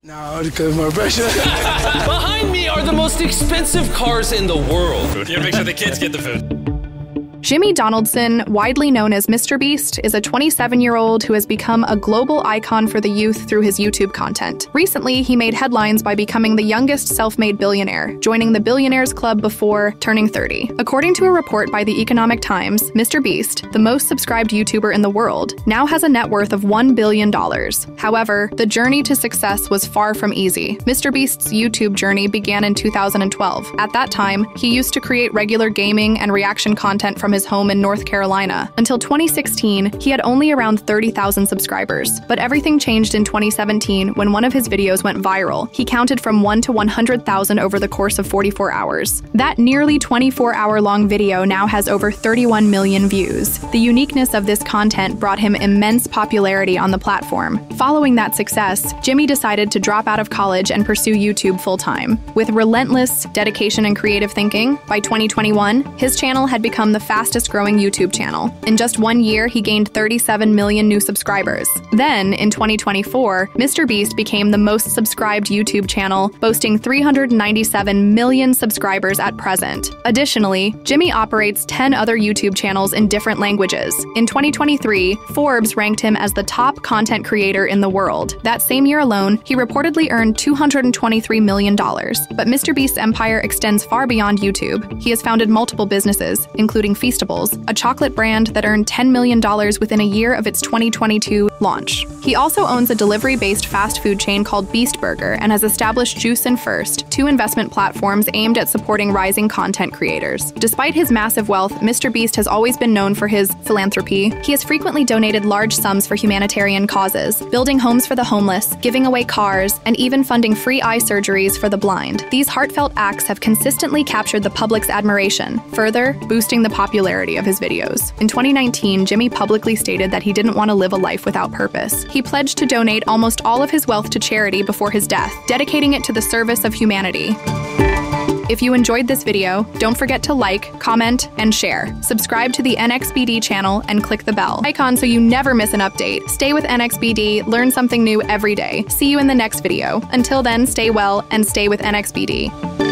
Now because more pressure. Behind me are the most expensive cars in the world. You gotta make sure the kids get the food. Jimmy Donaldson, widely known as MrBeast, is a 27-year-old who has become a global icon for the youth through his YouTube content. Recently, he made headlines by becoming the youngest self-made billionaire, joining the Billionaires Club before turning 30. According to a report by the Economic Times, MrBeast, the most subscribed YouTuber in the world, now has a net worth of $1 billion. However, the journey to success was far from easy. MrBeast's YouTube journey began in 2012. At that time, he used to create regular gaming and reaction content from his home in North Carolina. Until 2016, he had only around 30,000 subscribers. But everything changed in 2017 when one of his videos went viral. He counted from 1 to 100,000 over the course of 44 hours. That nearly 24-hour-long video now has over 31 million views. The uniqueness of this content brought him immense popularity on the platform. Following that success, Jimmy decided to drop out of college and pursue YouTube full-time. With relentless dedication and creative thinking, by 2021, his channel had become the fastest growing YouTube channel. In just 1 year, he gained 37 million new subscribers. Then, in 2024, MrBeast became the most subscribed YouTube channel, boasting 397 million subscribers at present. Additionally, Jimmy operates 10 other YouTube channels in different languages. In 2023, Forbes ranked him as the top content creator in the world. That same year alone, he reportedly earned $223 million. But MrBeast's empire extends far beyond YouTube. He has founded multiple businesses, including Feastables, a chocolate brand that earned $10 million within a year of its 2022 launch. He also owns a delivery-based fast food chain called Beast Burger and has established Juice and First, two investment platforms aimed at supporting rising content creators. Despite his massive wealth, MrBeast has always been known for his philanthropy. He has frequently donated large sums for humanitarian causes, building homes for the homeless, giving away cars, and even funding free eye surgeries for the blind. These heartfelt acts have consistently captured the public's admiration, further boosting the popularity of his videos. In 2019, Jimmy publicly stated that he didn't want to live a life without purpose. He pledged to donate almost all of his wealth to charity before his death, dedicating it to the service of humanity. If you enjoyed this video, don't forget to like, comment, and share. Subscribe to the NXBD channel and click the bell icon so you never miss an update. Stay with NXBD, learn something new every day. See you in the next video. Until then, stay well and stay with NXBD.